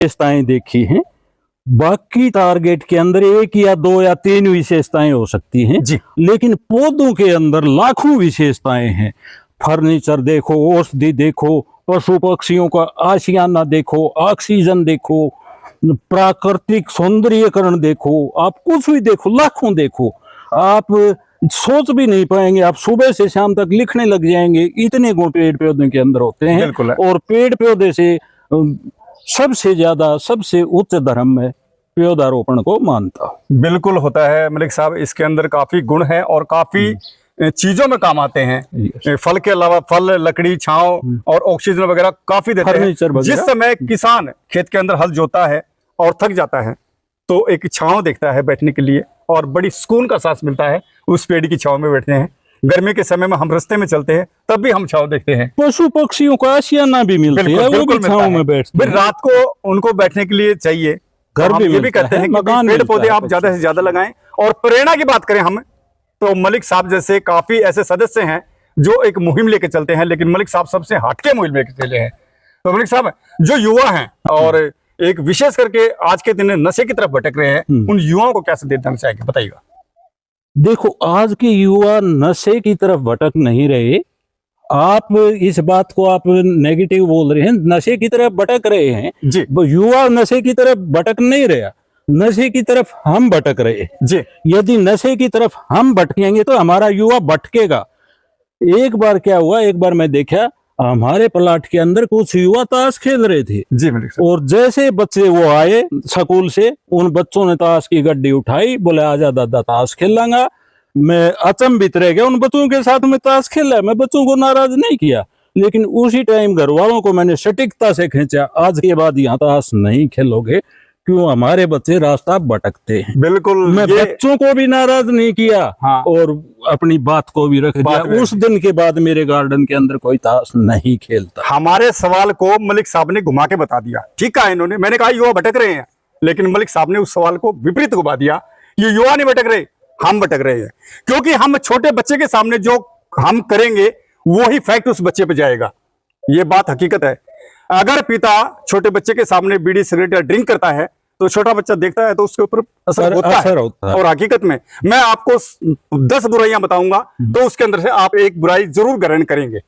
विशेषताएं देखी हैं। बाकी टारगेट के अंदर 1 या 2 या 3 विशेषताएं हो सकती हैं जी। लेकिन पौधों के अंदर लाखों विशेषताएं हैं। फर्नीचर देखो, औषधि देखो, पशु पक्षियों का आशियाना देखो, ऑक्सीजन देखो, प्राकृतिक सौंदर्यकरण देखो, आप कुछ भी देखो, लाखों देखो, आप सोच भी नहीं पाएंगे। आप सुबह से शाम तक लिखने लग जाएंगे, इतने गुण पेड़ पौधे के अंदर होते हैं। बिल्कुल है। और पेड़ पौधे से सबसे ज्यादा, सबसे उच्च धर्म में पौधारोपण को मानता हूं। बिल्कुल होता है मलिक साहब, इसके अंदर काफी गुण है और काफी चीजों में काम आते हैं। फल के अलावा फल, लकड़ी, छांव और ऑक्सीजन वगैरह काफी देते हैं। जिस समय किसान खेत के अंदर हल जोता है और थक जाता है तो एक छांव देखता है बैठने के लिए और बड़ी सुकून का सांस मिलता है, उस पेड़ की छांव में बैठते हैं। गर्मी के समय में हम रास्ते में चलते हैं तब भी हम छांव देखते हैं। पशु पक्षियों को आशियाना भी मिलती है, वो भी छांव में बैठते हैं। रात को उनको बैठने के लिए चाहिए। घर भी ये भी कहते हैं कि पेड़ पौधे आप ज्यादा से ज्यादा लगाएं। और प्रेरणा की बात करें हम तो मलिक साहब जैसे काफी ऐसे सदस्य हैं जो एक मुहिम लेके चलते हैं, लेकिन मलिक साहब सबसे हटके मुहिम लेके चले हैं। तो मलिक साहब जो युवा हैं और एक विशेष करके आज के दिन नशे की तरफ भटक रहे हैं, उन युवाओं को क्या संदेश देना चाहेंगे, बताइएगा। देखो, आज के युवा नशे की तरफ भटक नहीं रहे। आप इस बात को आप नेगेटिव बोल रहे हैं, नशे की तरफ भटक रहे हैं जी। युवा नशे की तरफ भटक नहीं रहा, नशे की तरफ हम भटक रहे जी। यदि नशे की तरफ हम भटकेंगे तो हमारा युवा भटकेगा। एक बार क्या हुआ, एक बार मैं देखा हमारे प्लाट के अंदर कुछ युवा ताश खेल रहे थे जी मलिक साहब। और जैसे बच्चे वो आए स्कूल से, उन बच्चों ने ताश की गड्डी उठाई, बोले आजा दादा ताश खेलांगा। मैं अचंभित रह गया, उन बच्चों के साथ में ताश खेला। मैं बच्चों को नाराज नहीं किया, लेकिन उसी टाइम घर वालों को मैंने सटीकता से खींचा, आज के बाद यहाँ ताश नहीं खेलोगे, क्यों हमारे बच्चे रास्ता भटकते हैं। बिल्कुल, मैं बच्चों को भी नाराज नहीं किया। हाँ। और अपनी बात को भी रख दिया। उस दिन के बाद मेरे गार्डन के अंदर कोई ताश नहीं खेलता। हमारे सवाल को मलिक साहब ने घुमा के बता दिया। ठीक कहा इन्होंने, मैंने कहा युवा भटक रहे हैं, लेकिन मलिक साहब ने उस सवाल को विपरीत घुमा दिया। ये युवा नहीं भटक रहे, हम भटक रहे हैं, क्योंकि हम छोटे बच्चे के सामने जो हम करेंगे वो ही फैक्ट उस बच्चे पे जाएगा। ये बात हकीकत है। अगर पिता छोटे बच्चे के सामने बीड़ी सिगरेट या ड्रिंक करता है तो छोटा बच्चा देखता है तो उसके ऊपर असर होता है। और हकीकत में मैं आपको 10 बुराइयां बताऊंगा तो उसके अंदर से आप एक बुराई जरूर ग्रहण करेंगे।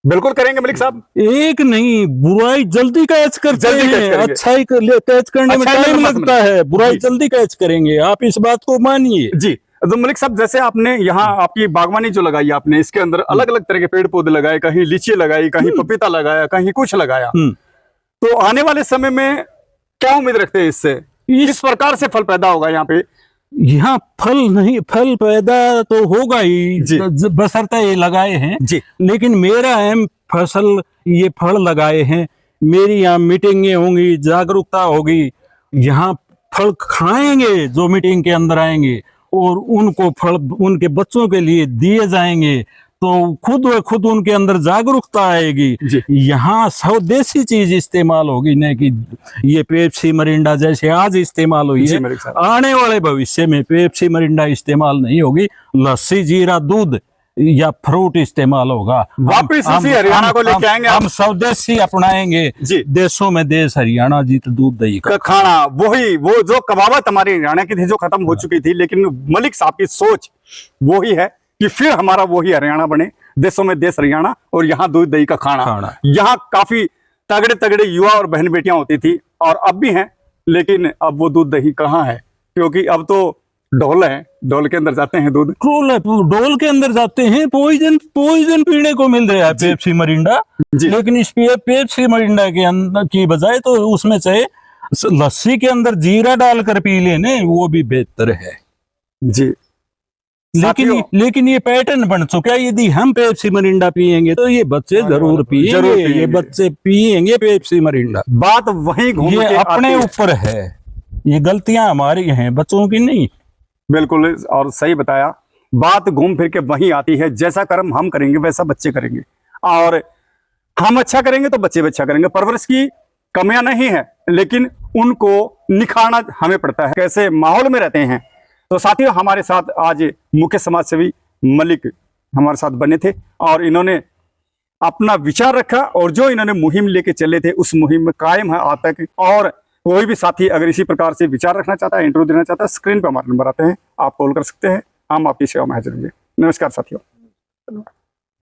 बिल्कुल करेंगे मलिक साहब। एक नहीं, बुराई जल्दी कैच करते हैं, अच्छाई कैच करने में टाइम लगता है, बुराई जल्दी कैच करेंगे, आप इस बात को मानिए। जी। तो मलिक साहब जैसे आपने यहाँ आपकी बागवानी जो लगाई आपने, इसके अंदर अलग अलग तरह के पेड़ पौधे लगाए, कहीं लीची लगाई, कहीं पपीता लगाया, कहीं कुछ लगाया, तो आने वाले समय में क्या उम्मीद रखते हैं इससे, किस प्रकार से फल पैदा होगा यहाँ पे? यहाँ फल नहीं, फल पैदा तो होगा ही, बशर्ते ये लगाए हैं जी। लेकिन मेरा अहम फसल ये फल लगाए हैं। मेरी यहाँ मीटिंगें होंगी, जागरूकता होगी, यहाँ फल खाएंगे जो मीटिंग के अंदर आएंगे और उनको फल उनके बच्चों के लिए दिए जाएंगे, तो खुद व खुद उनके अंदर जागरूकता आएगी। यहाँ स्वदेशी चीज इस्तेमाल होगी, नहीं कि ये पेप्सी मरिंडा जैसे आज इस्तेमाल हुई है, आने वाले भविष्य में पेप्सी मरिंडा इस्तेमाल नहीं होगी, लस्सी, जीरा, दूध या फ्रूट इस्तेमाल होगा। वापिस उसी हरियाणा को लेके आएंगे, हम स्वदेशी अपनाएंगे। देशों में देश हरियाणा जीत दूध दही का खाना, वही वो जो कबावत हमारी हरियाणा की थी जो खत्म हो चुकी थी, लेकिन मलिक साहब की सोच वही है कि फिर हमारा वही हरियाणा बने, देशों में देश हरियाणा, और यहाँ दूध दही का खाना। यहाँ काफी तगड़े तगड़े युवा और बहन बेटियां होती थी और अब भी हैं, लेकिन अब वो दूध दही कहाँ है, क्योंकि अब तो ढोल है, ढोल के अंदर जाते हैं दूध, ढोल के अंदर जाते हैं, पॉइजन पीने को मिल रहा है पेप्सी मरिंडा। लेकिन इस पेप्सी मरिंडा के अंदर की बजाय तो उसमें चाहे लस्सी के अंदर जीरा डालकर पी लेने, वो भी बेहतर है जी। लेकिन ये पैटर्न बन चुका है। यदि हम पेप्सी मरिंडा पिएंगे तो ये बच्चे जरूर पिएंगे, ये बच्चे पिएंगे पेप्सी मरिंडा। बात वही घूम ये अपने ऊपर है, ये गलतियां हमारी हैं, बच्चों की नहीं। बिल्कुल, और सही बताया। बात घूम फिर के वही आती है, जैसा कर्म हम करेंगे वैसा बच्चे करेंगे, और हम अच्छा करेंगे तो बच्चे भी अच्छा करेंगे। परवरिश की कमियां नहीं है, लेकिन उनको निखारना हमें पड़ता है, कैसे माहौल में रहते हैं। तो साथियों, हमारे साथ आज मुख्य समाज सेवी मलिक हमारे साथ बने थे और इन्होंने अपना विचार रखा और जो इन्होंने मुहिम लेके चले थे उस मुहिम में कायम है आज तक। और कोई भी साथी अगर इसी प्रकार से विचार रखना चाहता है, इंटरव्यू देना चाहता है, स्क्रीन पर हमारे नंबर आते हैं, आप कॉल कर सकते हैं, हम आपकी सेवा में हाजिर होंगे। नमस्कार साथियों।